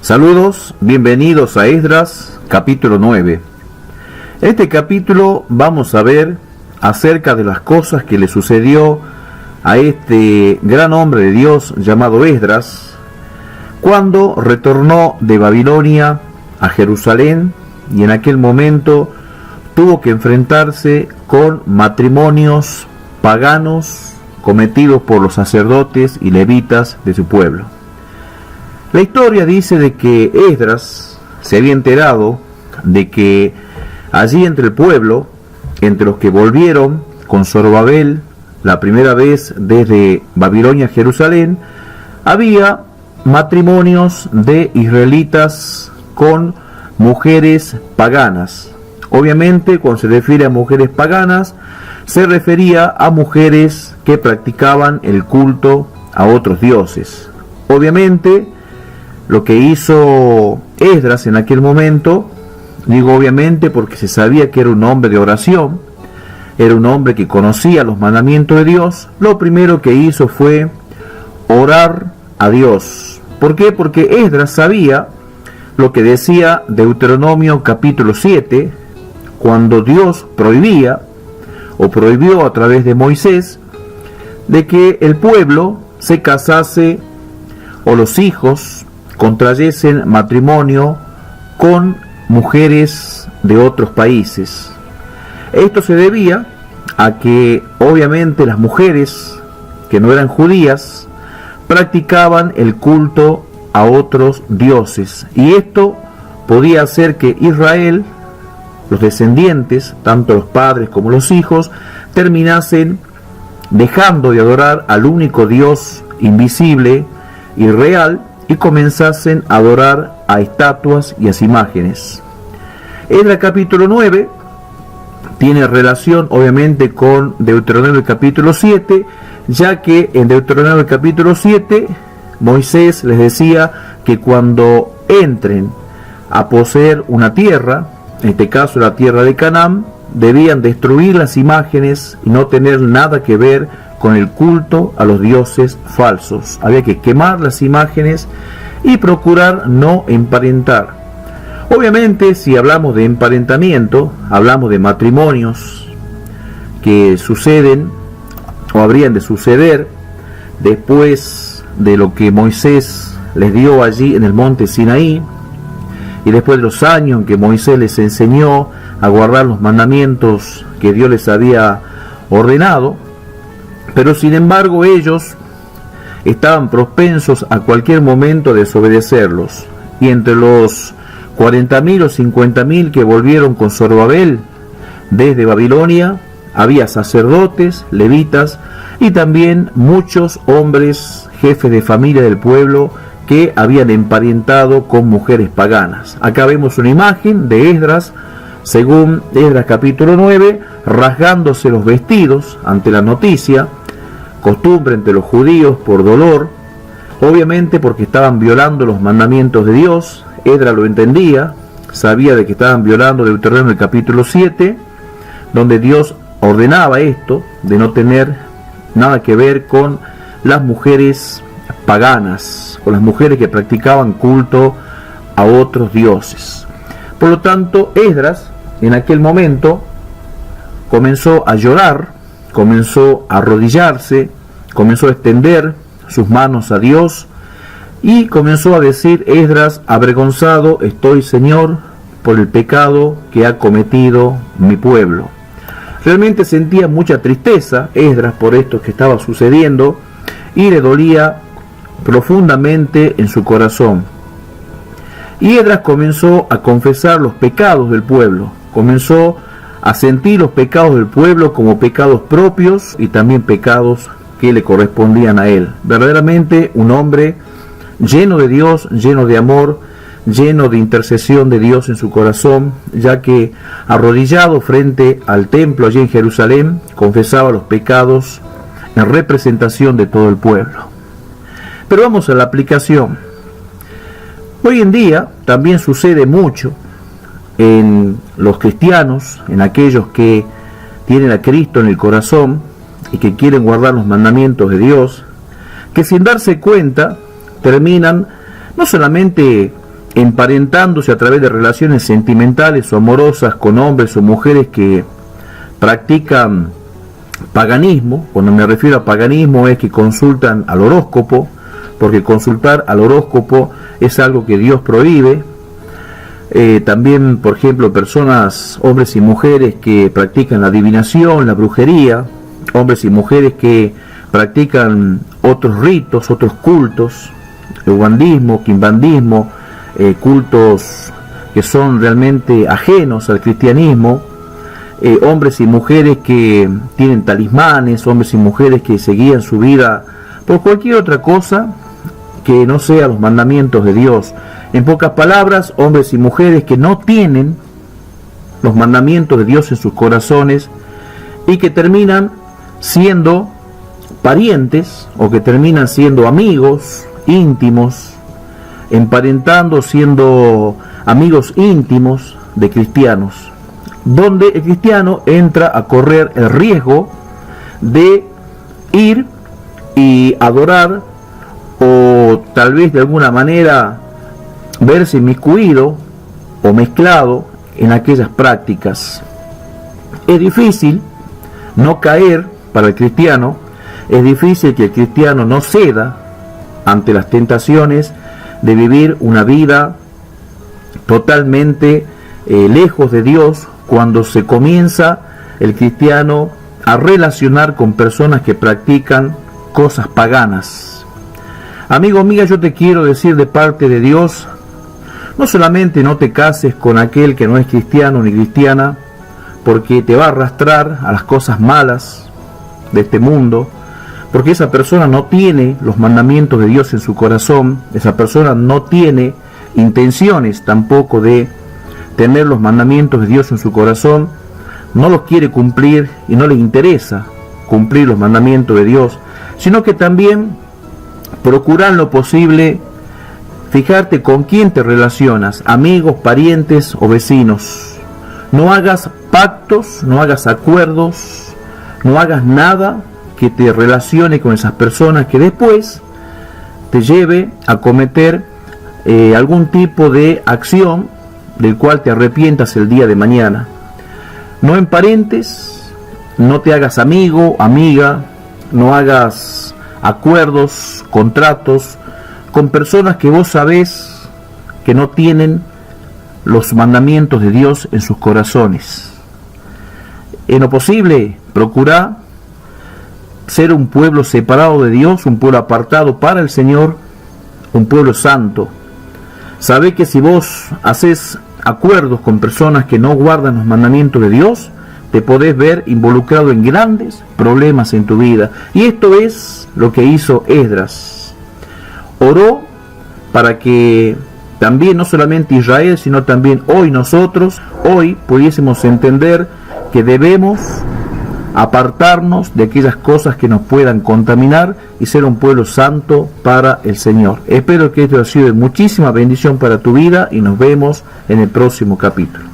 Saludos, bienvenidos a Esdras, capítulo 9. En este capítulo vamos a ver acerca de las cosas que le sucedió a este gran hombre de Dios llamado Esdras, cuando retornó de Babilonia a Jerusalén y en aquel momento tuvo que enfrentarse con matrimonios paganos cometidos por los sacerdotes y levitas de su pueblo. La historia dice de que Esdras se había enterado de que allí entre el pueblo, entre los que volvieron con Zorobabel la primera vez desde Babilonia a Jerusalén, había matrimonios de israelitas con mujeres paganas. Obviamente, cuando se refiere a mujeres paganas, se refería a mujeres que practicaban el culto a otros dioses. Obviamente, lo que hizo Esdras en aquel momento, digo obviamente porque se sabía que era un hombre de oración, era un hombre que conocía los mandamientos de Dios, lo primero que hizo fue orar a Dios. ¿Por qué? Porque Esdras sabía lo que decía Deuteronomio capítulo 7, cuando Dios prohibió a través de Moisés, de que el pueblo se casase o los hijos contrayesen matrimonio con mujeres de otros países. Esto se debía a que obviamente las mujeres que no eran judías practicaban el culto a otros dioses, y esto podía hacer que Israel, los descendientes, tanto los padres como los hijos, terminasen dejando de adorar al único Dios invisible y real y comenzasen a adorar a estatuas y a imágenes. En el capítulo 9 tiene relación obviamente con Deuteronomio capítulo 7, ya que en Deuteronomio capítulo 7 Moisés les decía que cuando entren a poseer una tierra, en este caso la tierra de Canaán, debían destruir las imágenes y no tener nada que ver con el culto a los dioses falsos. Había que quemar las imágenes y procurar no emparentar. Obviamente, si hablamos de emparentamiento, hablamos de matrimonios que suceden o habrían de suceder después de lo que Moisés les dio allí en el monte Sinaí, y después de los años en que Moisés les enseñó a guardar los mandamientos que Dios les había ordenado. Pero sin embargo ellos estaban propensos a cualquier momento a desobedecerlos. Y entre los 40.000 o 50.000 que volvieron con Zorobabel desde Babilonia, había sacerdotes, levitas y también muchos hombres, jefes de familia del pueblo, que habían emparentado con mujeres paganas. Acá vemos una imagen de Esdras, según Esdras capítulo 9, rasgándose los vestidos ante la noticia, costumbre entre los judíos por dolor, obviamente porque estaban violando los mandamientos de Dios. Esdras lo entendía, sabía de que estaban violando Deuteronomio capítulo 7, donde Dios ordenaba esto, de no tener nada que ver con las mujeres paganas, con las mujeres que practicaban culto a otros dioses. Por lo tanto, Esdras en aquel momento comenzó a llorar, comenzó a arrodillarse, comenzó a extender sus manos a Dios y comenzó a decir: Esdras, avergonzado estoy, Señor, por el pecado que ha cometido mi pueblo. Realmente sentía mucha tristeza Esdras por esto que estaba sucediendo y le dolía profundamente en su corazón. Y Esdras comenzó a confesar los pecados del pueblo, comenzó a sentir los pecados del pueblo como pecados propios y también pecados que le correspondían a él. Verdaderamente un hombre lleno de Dios, lleno de amor, lleno de intercesión de Dios en su corazón, ya que arrodillado frente al templo allí en Jerusalén, confesaba los pecados en representación de todo el pueblo. Pero vamos a la aplicación. Hoy en día también sucede mucho en los cristianos, en aquellos que tienen a Cristo en el corazón y que quieren guardar los mandamientos de Dios, que sin darse cuenta terminan no solamente emparentándose a través de relaciones sentimentales o amorosas con hombres o mujeres que practican paganismo. Cuando me refiero a paganismo es que consultan al horóscopo, porque consultar al horóscopo es algo que Dios prohíbe. También, por ejemplo, personas, hombres y mujeres que practican la adivinación, la brujería, hombres y mujeres que practican otros ritos, otros cultos, ugandismo, quimbandismo, cultos que son realmente ajenos al cristianismo, hombres y mujeres que tienen talismanes, hombres y mujeres que se guían su vida por cualquier otra cosa que no sea los mandamientos de Dios. En pocas palabras, hombres y mujeres que no tienen los mandamientos de Dios en sus corazones y que terminan siendo parientes o que terminan siendo amigos íntimos, emparentando, siendo amigos íntimos de cristianos, donde el cristiano entra a correr el riesgo de ir y adorar o tal vez de alguna manera verse inmiscuido o mezclado en aquellas prácticas. Es difícil no caer para el cristiano, es difícil que el cristiano no ceda ante las tentaciones de vivir una vida totalmente lejos de Dios, cuando se comienza el cristiano a relacionar con personas que practican cosas paganas. Amigo, amiga, yo te quiero decir de parte de Dios, no solamente no te cases con aquel que no es cristiano ni cristiana, porque te va a arrastrar a las cosas malas de este mundo, porque esa persona no tiene los mandamientos de Dios en su corazón, esa persona no tiene intenciones tampoco de tener los mandamientos de Dios en su corazón, no los quiere cumplir y no le interesa cumplir los mandamientos de Dios, sino que también procurar lo posible fijarte con quién te relacionas, amigos, parientes o vecinos. No hagas pactos, no hagas acuerdos, no hagas nada que te relacione con esas personas que después te lleve a cometer algún tipo de acción del cual te arrepientas el día de mañana. No emparentes, no te hagas amigo, amiga, no hagas acuerdos, contratos con personas que vos sabés que no tienen los mandamientos de Dios en sus corazones. En lo posible, procura ser un pueblo separado de Dios, un pueblo apartado para el Señor, un pueblo santo. Sabé que si vos haces acuerdos con personas que no guardan los mandamientos de Dios, te podés ver involucrado en grandes problemas en tu vida. Y esto es lo que hizo Esdras. Oró para que también no solamente Israel, sino también hoy nosotros, hoy pudiésemos entender que debemos apartarnos de aquellas cosas que nos puedan contaminar y ser un pueblo santo para el Señor. Espero que esto haya sido de muchísima bendición para tu vida y nos vemos en el próximo capítulo.